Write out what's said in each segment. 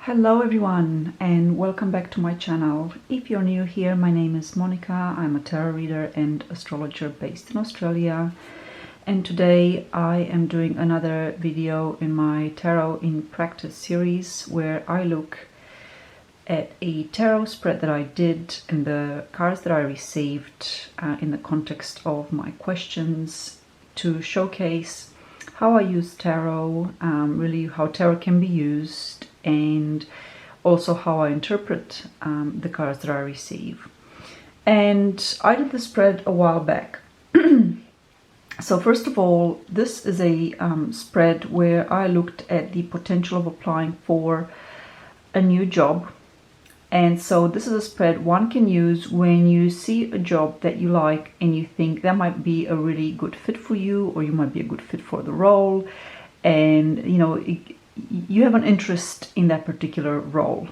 Hello everyone and welcome back to my channel. If you're new here, my name is Monica. I'm a tarot reader and astrologer based in Australia, and today I am doing another video in my Tarot in Practice series where I look at a tarot spread that I did and the cards that I received in the context of my questions to showcase how I use tarot, really how tarot can be used, and also how I interpret the cards that I receive. And I did the spread a while back. So first of all, this is a spread where I looked at the potential of applying for a new job. And so this is a spread one can use when you see a job that you like and you think that might be a really good fit for you, or you might be a good fit for the role, and you have an interest in that particular role.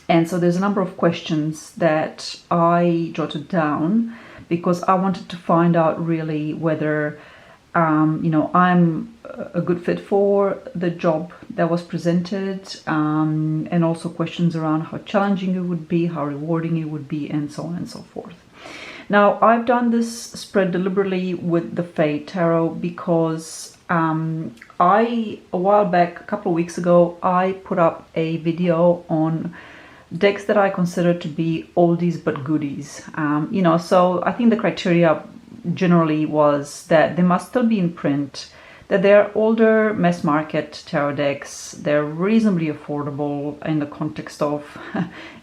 And so there's a number of questions that I jotted down because I wanted to find out really whether I'm a good fit for the job that was presented, and also questions around how challenging it would be, how rewarding it would be, and so on and so forth. Now, I've done this spread deliberately with the Fae Tarot because a while back, a couple of weeks ago, I put up a video on decks that I consider to be oldies but goodies. So I think the criteria generally was that they must still be in print, that they're older mass market tarot decks, they're reasonably affordable in the context of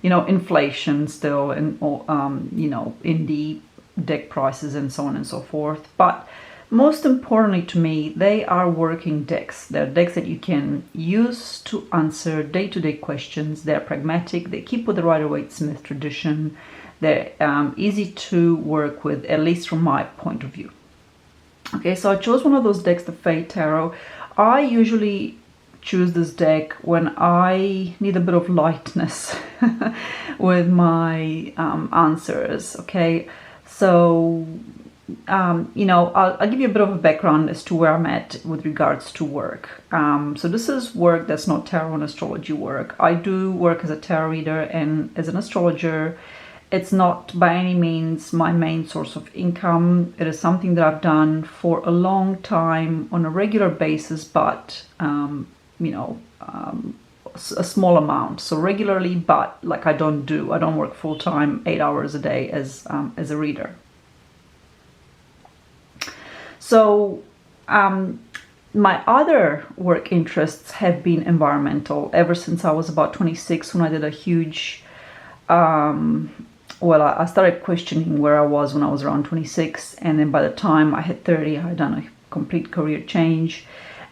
inflation still, and indie deck prices and so on and so forth. But most importantly to me, they are working decks. They're decks that you can use to answer day-to-day questions. They're pragmatic, they keep with the Rider-Waite-Smith tradition. They're easy to work with, at least from my point of view. Okay, so I chose one of those decks, the Fae Tarot. I usually choose this deck when I need a bit of lightness with my answers. Okay, so I'll give you a bit of a background as to where I'm at with regards to work. So this is work that's not tarot and astrology work. I do work as a tarot reader and as an astrologer. It's not by any means my main source of income. It is something that I've done for a long time on a regular basis, but a small amount. So regularly, but like I don't work full time, 8 hours a day as a reader. So my other work interests have been environmental ever since I was about 26, when I did a huge I started questioning where I was when I was around 26, and then by the time I hit 30, I had done a complete career change,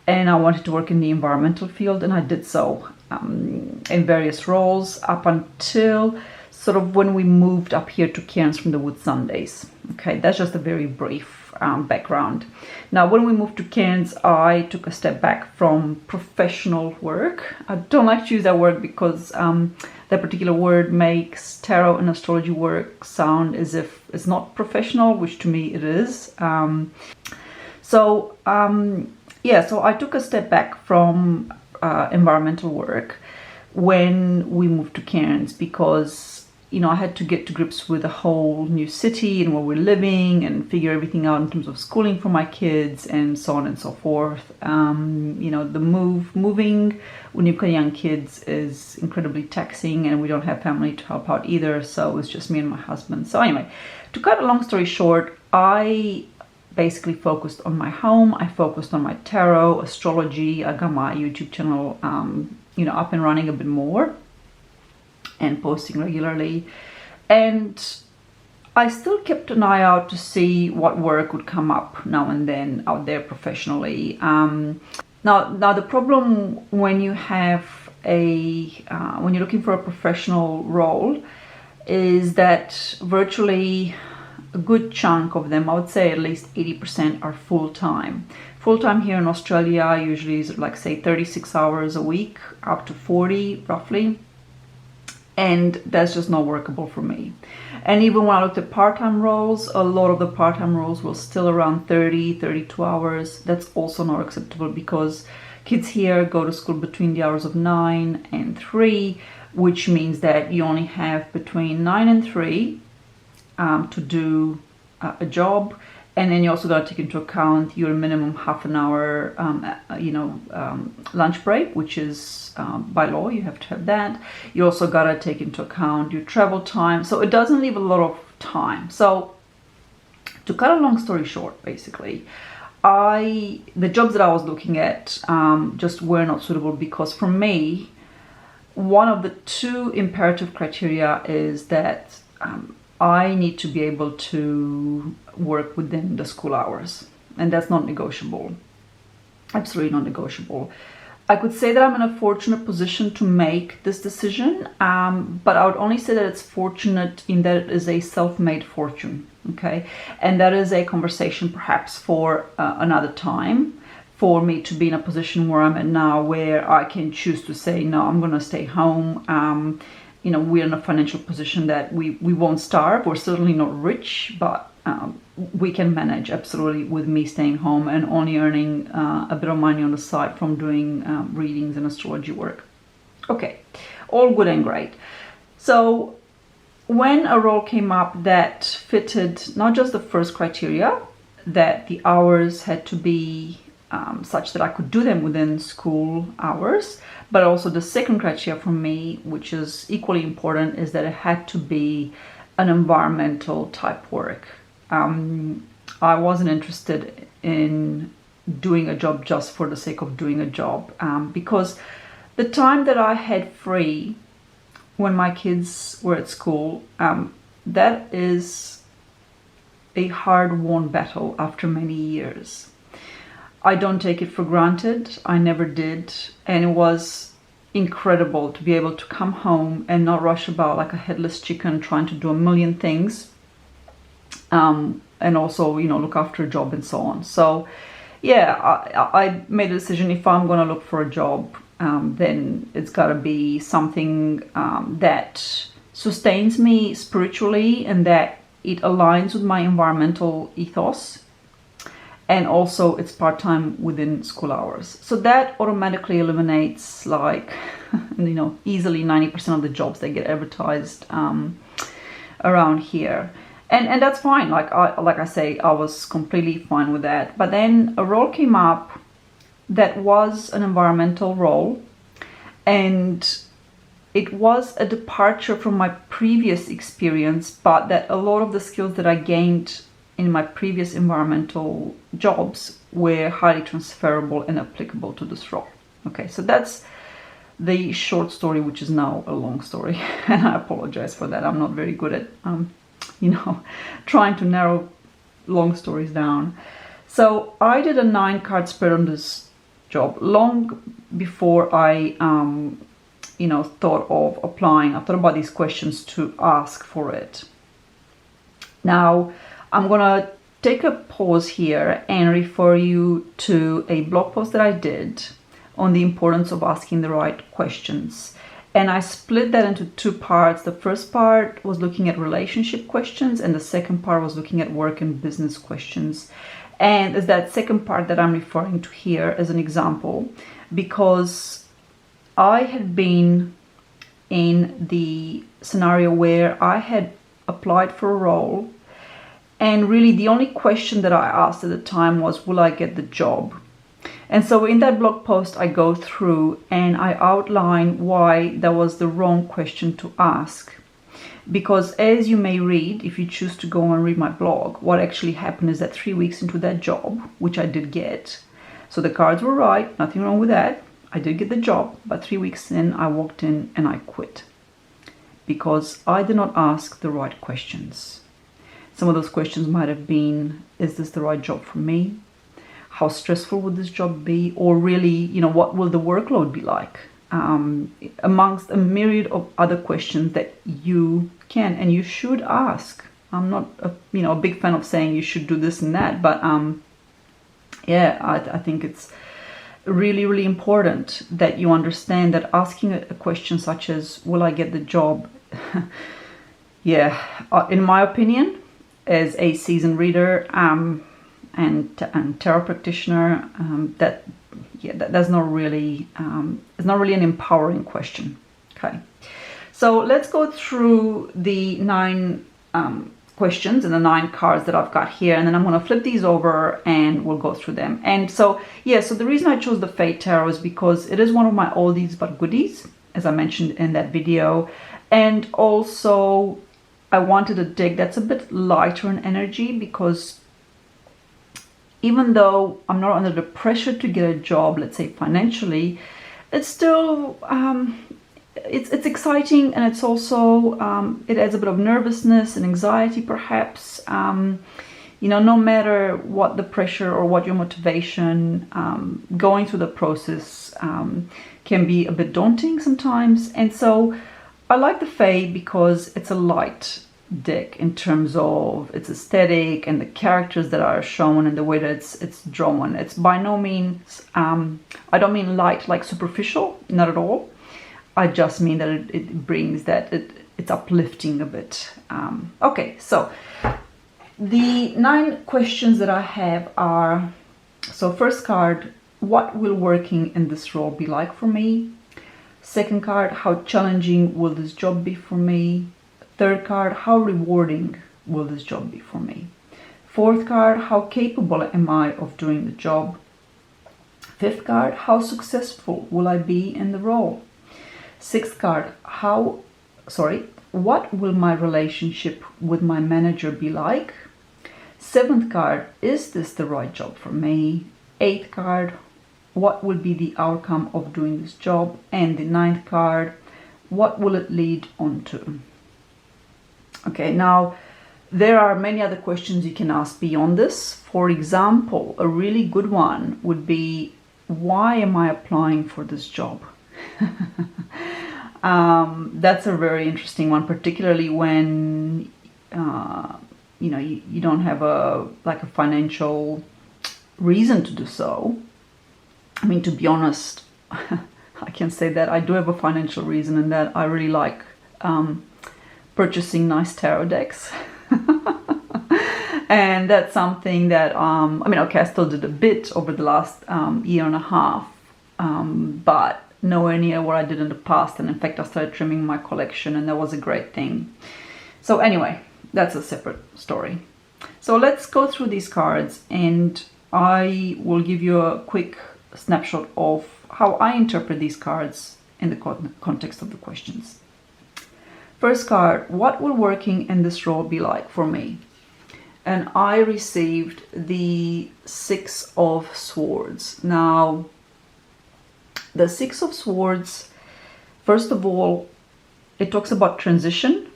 and I wanted to work in the environmental field, and I did so in various roles up until sort of when we moved up here to Cairns from the Whitsundays days. Okay, that's just a very brief background. Now, when we moved to Cairns, I took a step back from professional work. I don't like to use that word because that particular word makes tarot and astrology work sound as if it's not professional, which to me it is. So I took a step back from environmental work when we moved to Cairns because I had to get to grips with a whole new city and where we're living and figure everything out in terms of schooling for my kids and so on and so forth. The moving when you've got young kids is incredibly taxing, and we don't have family to help out either. So it was just me and my husband. So anyway, to cut a long story short, I basically focused on my home. I focused on my tarot, astrology. I got my YouTube channel, up and running a bit more, and posting regularly, and I still kept an eye out to see what work would come up now and then out there professionally. Now the problem when you have when you're looking for a professional role is that virtually a good chunk of them, I would say at least 80%, are full-time. Full-time here in Australia usually is like, say, 36 hours a week, up to 40 roughly. And that's just not workable for me. And even when I looked at part-time roles, a lot of the part-time roles were still around 30, 32 hours. That's also not acceptable because Kids here go to school between the hours of 9 and 3, which means that you only have between 9 and 3 to do a job. And then you also got to take into account your minimum half an hour, lunch break, which is by law, you have to have that. You also got to take into account your travel time. So it doesn't leave a lot of time. So to cut a long story short, basically, the jobs that I was looking at just were not suitable because for me, one of the two imperative criteria is that I need to be able to work within the school hours, and that's not negotiable. Absolutely not negotiable. I could say that I'm in a fortunate position to make this decision, but I would only say that it's fortunate in that it is a self-made fortune, okay? And that is a conversation perhaps for another time, for me to be in a position where I'm at now, where I can choose to say, no, I'm going to stay home. We're in a financial position that we won't starve. We're certainly not rich, but we can manage absolutely with me staying home and only earning a bit of money on the side from doing readings and astrology work. Okay, all good and great. So when a role came up that fitted not just the first criteria, that the hours had to be such that I could do them within school hours, but also the second criteria for me, which is equally important, is that it had to be an environmental type work. I wasn't interested in doing a job just for the sake of doing a job, because the time that I had free when my kids were at school, that is a hard-won battle after many years. I don't take it for granted. I never did. And it was incredible to be able to come home and not rush about like a headless chicken trying to do a million things. And also, look after a job and so on. So yeah, I made a decision. If I'm going to look for a job, then it's got to be something that sustains me spiritually and that it aligns with my environmental ethos. And also it's part-time within school hours. So that automatically eliminates easily 90% of the jobs that get advertised around here. And that's fine. Like I say, I was completely fine with that. But then a role came up that was an environmental role, and it was a departure from my previous experience, but that a lot of the skills that I gained in my previous environmental jobs were highly transferable and applicable to this role. Okay, so that's the short story, which is now a long story. And I apologize for that. I'm not very good at, trying to narrow long stories down. So I did a 9-card spread on this job long before I, thought of applying. I thought about these questions to ask for it. Now, I'm gonna take a pause here and refer you to a blog post that I did on the importance of asking the right questions. And I split that into 2 parts. The first part was looking at relationship questions, and the second part was looking at work and business questions. And it's that second part that I'm referring to here as an example, because I had been in the scenario where I had applied for a role, and really the only question that I asked at the time was, will I get the job? And so in that blog post, I go through and I outline why that was the wrong question to ask. Because as you may read, if you choose to go and read my blog, what actually happened is that 3 weeks into that job, which I did get, so the cards were right, nothing wrong with that. I did get the job, but 3 weeks in, I walked in and I quit. Because I did not ask the right questions. Some of those questions might have been, is this the right job for me? How stressful would this job be? Or really, what will the workload be like? Amongst a myriad of other questions that you can and you should ask. I'm not a big fan of saying you should do this and that, but I think it's really, really important that you understand that asking a question such as, will I get the job? In my opinion, as a seasoned reader, and tarot practitioner, that's not really it's not really an empowering question. Okay, so let's go through the 9 questions and the 9 cards that I've got here, and then I'm going to flip these over and we'll go through them. And so so the reason I chose the Fate Tarot is because it is one of my oldies but goodies, as I mentioned in that video, and also I wanted a deck that's a bit lighter in energy, because even though I'm not under the pressure to get a job, let's say financially, it's still it's exciting, and it's also it adds a bit of nervousness and anxiety perhaps. No matter what the pressure or what your motivation, going through the process can be a bit daunting sometimes. And so I like the Fae because it's a light deck in terms of its aesthetic and the characters that are shown and the way that it's drawn. It's by no means, I don't mean light like superficial, not at all. I just mean that it brings that, it's uplifting a bit. Okay, so the 9 questions that I have are, so first card, what will working in this role be like for me? Second card, how challenging will this job be for me? Third card, how rewarding will this job be for me? Fourth card, how capable am I of doing the job? Fifth card, how successful will I be in the role? Sixth card, what will my relationship with my manager be like? Seventh card, is this the right job for me? Eighth card, what will be the outcome of doing this job? And the 9th card, what will it lead on to? Okay, now there are many other questions you can ask beyond this. For example, a really good one would be, why am I applying for this job? That's a very interesting one, particularly when you don't have a financial reason to do so. I mean, to be honest, I can say that I do have a financial reason, and that I really like purchasing nice tarot decks. And that's something that I still did a bit over the last year and a half, but nowhere near what I did in the past. And in fact, I started trimming my collection, and that was a great thing. So anyway, that's a separate story. So let's go through these cards, and I will give you a quick snapshot of how I interpret these cards in the context of the questions. First card, what will working in this role be like for me? And I received the 6 of Swords. Now, the 6 of Swords, first of all, it talks about transition.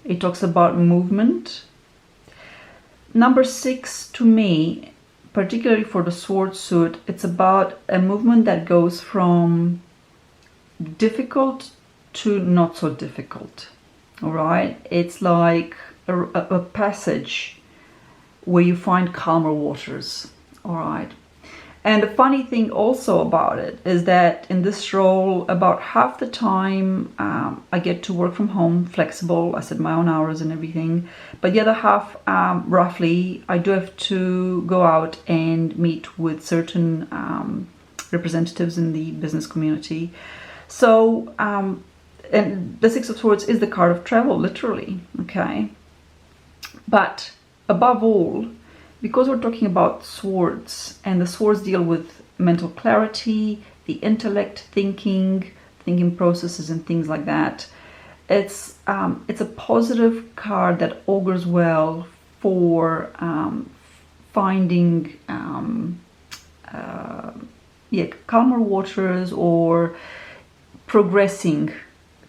It talks about movement. Number 6, to me, particularly for the sword suit, it's about a movement that goes from difficult to not so difficult. All right, it's like a passage where you find calmer waters. All right. And the funny thing also about it is that in this role, about half the time I get to work from home, flexible. I set my own hours and everything. But the other half, roughly, I do have to go out and meet with certain representatives in the business community. So, and the 6 of Swords is the card of travel, literally, okay? But above all, because we're talking about swords, and the swords deal with mental clarity, the intellect, thinking processes and things like that, it's a positive card that augurs well for finding calmer waters or progressing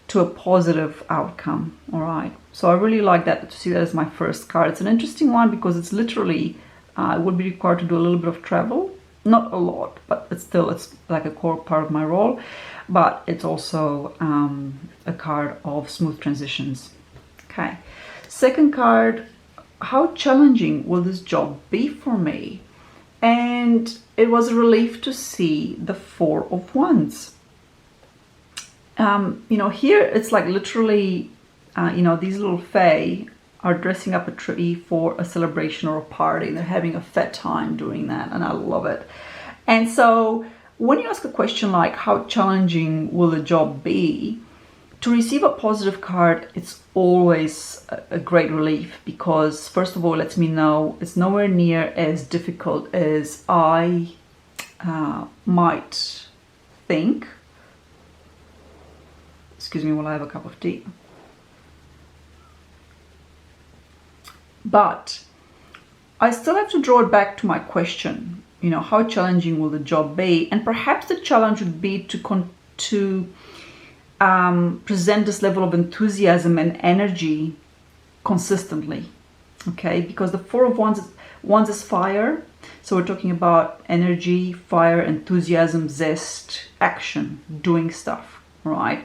to a positive outcome. All right, so I really like that, to see that as my first card. It's an interesting one because it's literally I would be required to do a little bit of travel, not a lot, but it's like a core part of my role. But it's also a card of smooth transitions. Okay, second card, how challenging will this job be for me? And it was a relief to see the 4 of Wands. Here it's like literally, these little fae are dressing up a tree for a celebration or a party, and they're having a fat time doing that, and I love it. And so when you ask a question like how challenging will the job be, to receive a positive card, it's always a great relief, because first of all, it lets me know it's nowhere near as difficult as I might think. Excuse me while I have a cup of tea. But I still have to draw it back to my question, you know, how challenging will the job be? And perhaps the challenge would be to present this level of enthusiasm and energy consistently, okay? Because the Four of Wands is fire, so we're talking about energy, fire, enthusiasm, zest, action, doing stuff, right?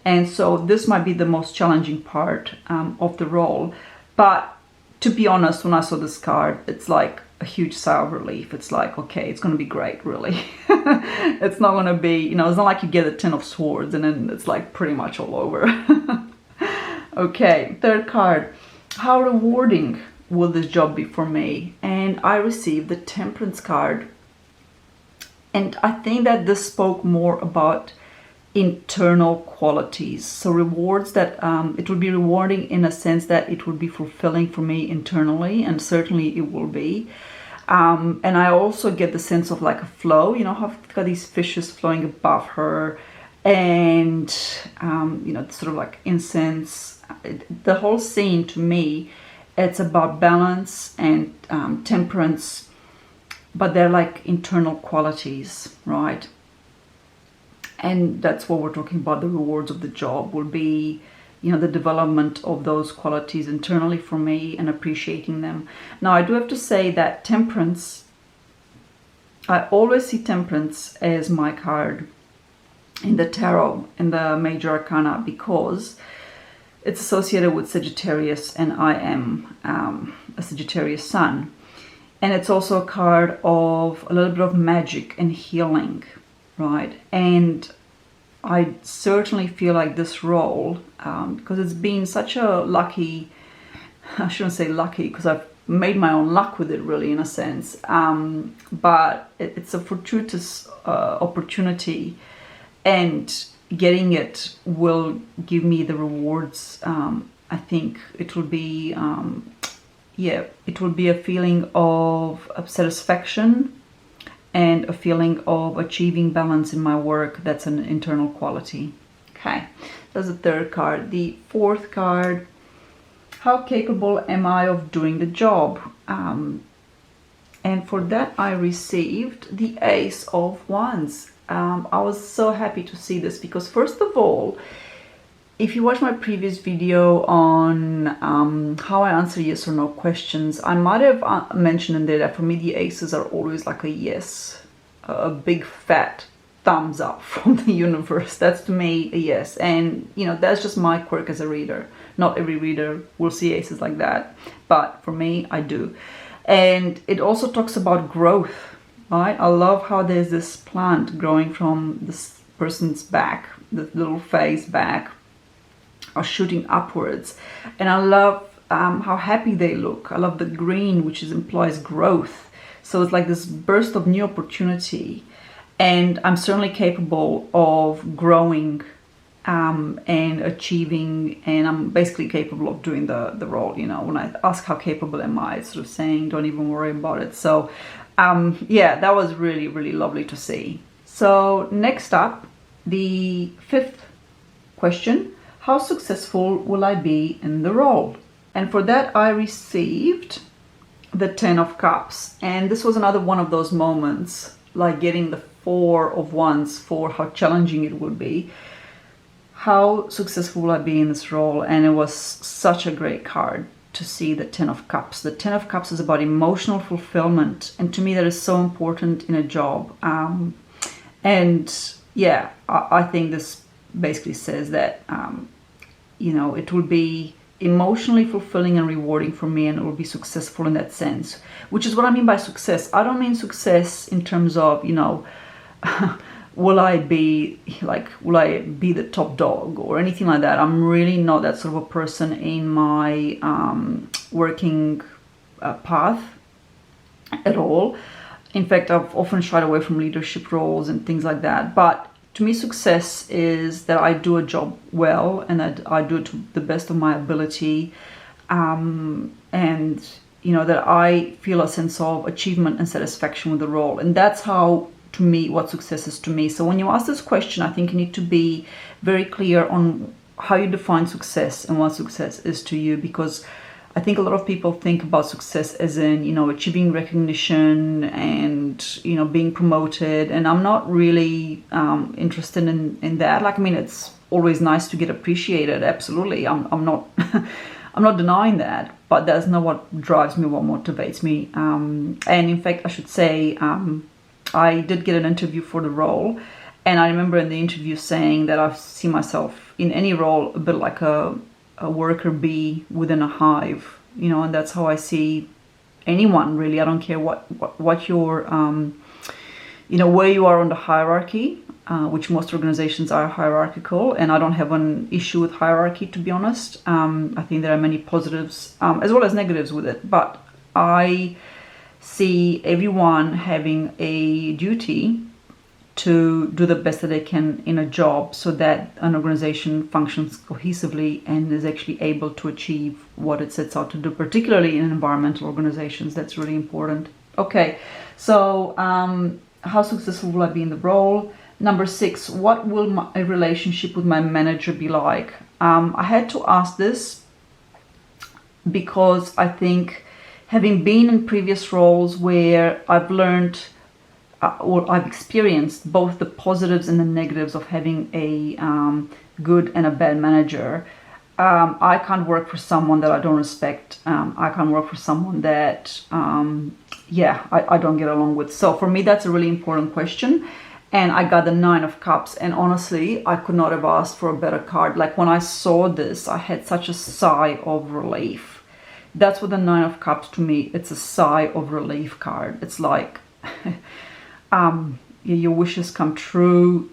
And so this might be the most challenging part of the role. But to be honest, when I saw this card, it's like a huge sigh of relief. It's like, okay, it's going to be great, really. It's not going to be, you know, it's not like you get a 10 of Swords and then it's like pretty much all over. Okay, third card. How rewarding will this job be for me? And I received the Temperance card. And I think that this spoke more about internal qualities. So rewards that it would be rewarding in a sense that it would be fulfilling for me internally, and certainly it will be. And I also get the sense of like a flow, you know, how I've got these fishes flowing above her, and you know, sort of like incense. The whole scene to me, it's about balance and temperance, but they're like internal qualities, right? And that's what we're talking about. The rewards of the job will be, you know, the development of those qualities internally for me and appreciating them. Now, I do have to say that Temperance, I always see Temperance as my card in the tarot, in the major arcana, because it's associated with Sagittarius, and I am a Sagittarius sun. And it's also a card of a little bit of magic and healing, right? And I certainly feel like this role, because it's been such a lucky, I shouldn't say lucky, because I've made my own luck with it, really, in a sense, but it's a fortuitous opportunity, and getting it will give me the rewards. I think it will be yeah, it will be a feeling of satisfaction and a feeling of achieving balance in my work. That's an internal quality. Okay, that's the third card. The fourth card, how capable am I of doing the job? And for that I received the Ace of Wands. I was so happy to see this, because first of all, if you watch my previous video on how I answer yes or no questions, I might have mentioned in there that for me the aces are always like a yes, a big fat thumbs up from the universe. That's to me a yes. And you know, that's just my quirk as a reader. Not every reader will see aces like that, but for me I do. And it also talks about growth, right? I love how there's this plant growing from this person's back, the little face back, are shooting upwards, and I love how happy they look. I love the green, which implies growth. So it's like this burst of new opportunity, and I'm certainly capable of growing and achieving, and I'm basically capable of doing the role. You know, when I ask how capable am I, it's sort of saying don't even worry about it. So yeah, that was really, really lovely to see. So next up, the fifth question. How successful will I be in the role? And for that I received the 10 of Cups. And this was another one of those moments, like getting the 4 of Wands for how challenging it will be. How successful will I be in this role? And it was such a great card to see the 10 of Cups. The 10 of Cups is about emotional fulfillment. And to me that is so important in a job. And yeah, I think this basically says that you know, it will be emotionally fulfilling and rewarding for me, and it will be successful in that sense, which is what I mean by success. I don't mean success in terms of, you know, will I be the top dog or anything like that. I'm really not that sort of a person in my working path at all. In fact, I've often shied away from leadership roles and things like that. But to me, success is that I do a job well and that I do it to the best of my ability, and that I feel a sense of achievement and satisfaction with the role. And that's how, to me, what success is to me. So when you ask this question, I think you need to be very clear on how you define success and what success is to you, because I think a lot of people think about success as in, achieving recognition and, being promoted. And I'm not really interested in that. It's always nice to get appreciated. Absolutely. I'm not, I'm not denying that, but that's not what drives me, what motivates me. And in fact, I should say, I did get an interview for the role. And I remember in the interview saying that I see myself in any role a bit like a worker bee within a hive, and that's how I see anyone, really. I don't care what your, where you are on the hierarchy, which most organizations are hierarchical, and I don't have an issue with hierarchy, to be honest. I think there are many positives as well as negatives with it, but I see everyone having a duty to do the best that they can in a job so that an organization functions cohesively and is actually able to achieve what it sets out to do, particularly in environmental organizations. That's really important. Okay, so how successful will I be in the role? Number 6, what will my relationship with my manager be like? I had to ask this because I think, having been in previous roles where I've learned or I've experienced both the positives and the negatives of having a good and a bad manager, I can't work for someone that I don't respect. I can't work for someone that, I don't get along with. So for me, that's a really important question. And I got the 9 of Cups. And honestly, I could not have asked for a better card. Like, when I saw this, I had such a sigh of relief. That's what the 9 of Cups, to me, it's a sigh of relief card. It's like... your wishes come true,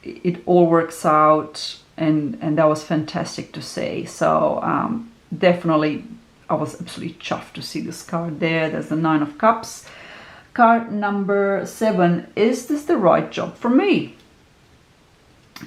it all works out, and that was fantastic to see. So definitely I was absolutely chuffed to see this card there. There's the 9 of Cups. Card number 7, is this the right job for me?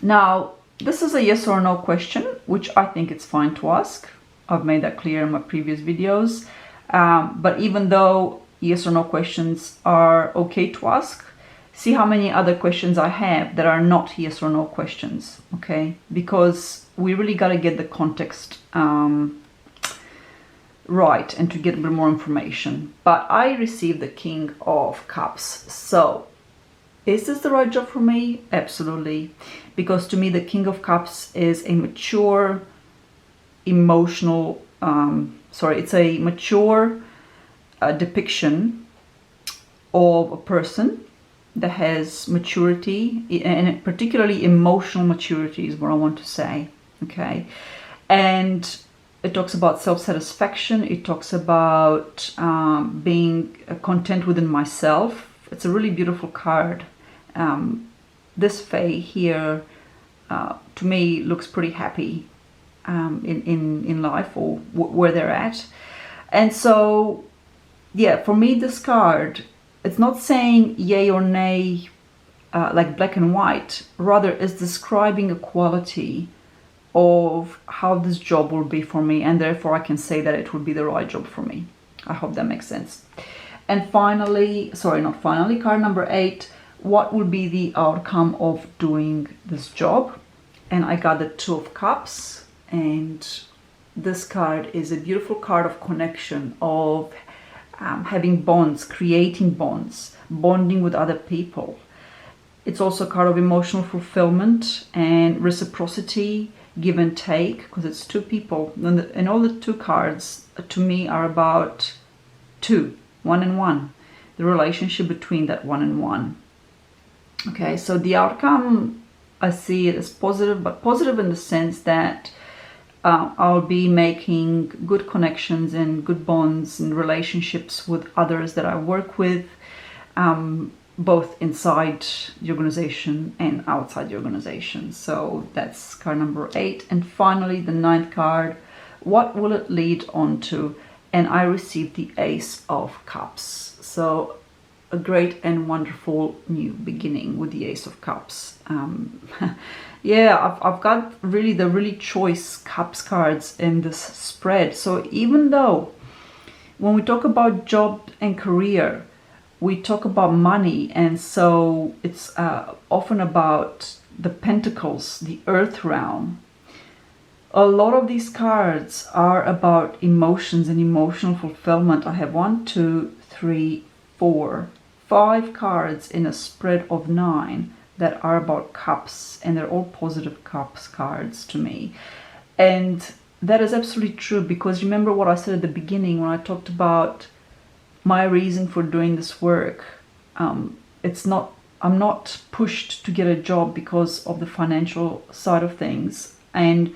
Now, this is a yes or no question, which I think it's fine to ask. I've made that clear in my previous videos, but even though yes or no questions are okay to ask, see how many other questions I have that are not yes or no questions, okay? Because we really got to get the context right and to get a bit more information. But I received the King of Cups. So, is this the right job for me? Absolutely. Because to me, the King of Cups is a mature, emotional, it's a mature depiction of a person that has maturity, and particularly emotional maturity is what I want to say, okay? And it talks about self-satisfaction. It talks about being content within myself. It's a really beautiful card. This Fae here, to me, looks pretty happy in life, or where they're at. And so, yeah, for me, this card, it's not saying yay or nay, like black and white. Rather, it's describing a quality of how this job will be for me, and therefore I can say that it would be the right job for me. I hope that makes sense. And finally, card number 8, what will be the outcome of doing this job? And I got the 2 of Cups, and this card is a beautiful card of connection, of having bonds, creating bonds, bonding with other people. It's also a card of emotional fulfillment and reciprocity, give and take, because it's 2 people. And all the 2 cards, to me, are about 2, 1 and 1, the relationship between that 1 and 1. Okay, so the outcome, I see it as positive, but positive in the sense that I'll be making good connections and good bonds and relationships with others that I work with. both inside the organization and outside the organization. So that's card number 8. And finally, the 9th card, what will it lead on to? And I received the Ace of Cups. So a great and wonderful new beginning with the Ace of Cups. Yeah, I've got the really choice Cups cards in this spread. So even though when we talk about job and career, we talk about money, and so it's often about the Pentacles, the Earth realm. A lot of these cards are about emotions and emotional fulfillment. I have 1, 2, 3, 4, 5 cards in a spread of 9 that are about cups, and they're all positive cups cards to me. And that is absolutely true, because remember what I said at the beginning when I talked about my reason for doing this work. I'm not pushed to get a job because of the financial side of things. And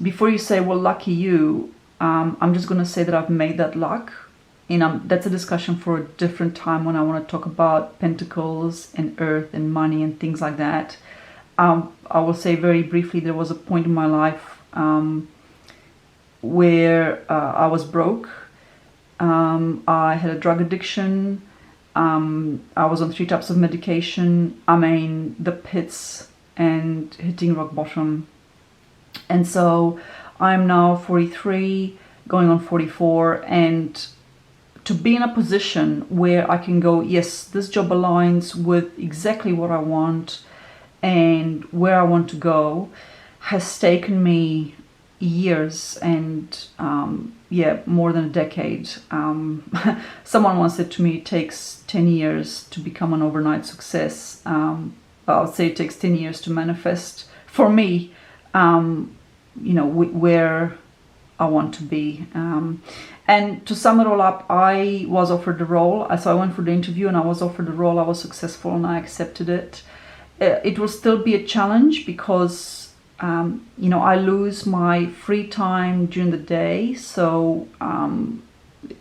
before you say, well, lucky you, I'm just going to say that I've made that luck. And that's a discussion for a different time when I want to talk about Pentacles and Earth and money and things like that. I will say very briefly, there was a point in my life where I was broke. I had a drug addiction. I was on 3 types of medication. I'm in the pits and hitting rock bottom. And so I'm now 43, going on 44, and to be in a position where I can go, yes, this job aligns with exactly what I want and where I want to go, has taken me years and more than a decade. Someone once said to me, it takes 10 years to become an overnight success. I would say it takes 10 years to manifest for me, where I want to be. And to sum it all up, I was offered the role. So I went for the interview and I was offered the role. I was successful and I accepted it. It will still be a challenge because I lose my free time during the day, so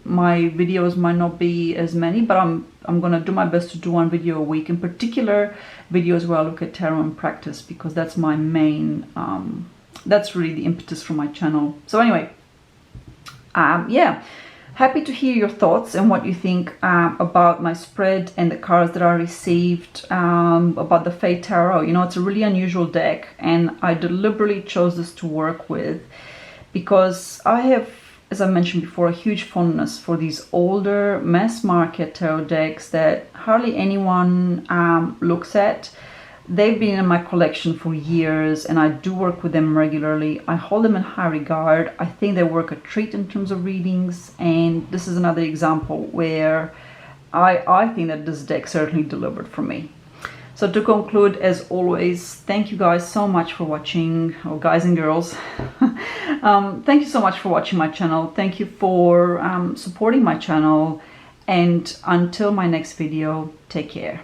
my videos might not be as many, but I'm gonna do my best to do 1 video a week. In particular, videos where I look at tarot and practice, because that's my main, that's really the impetus for my channel. So anyway, happy to hear your thoughts and what you think about my spread and the cards that I received, about the Fate Tarot. It's a really unusual deck, and I deliberately chose this to work with because I have, as I mentioned before, a huge fondness for these older mass market tarot decks that hardly anyone looks at. They've been in my collection for years and I do work with them regularly. I hold them in high regard. I think they work a treat in terms of readings, and this is another example where I think that this deck certainly delivered for me. So to conclude, as always, thank you guys so much for watching, or guys and girls. Thank you so much for watching my channel. Thank you for supporting my channel, and until my next video, take care.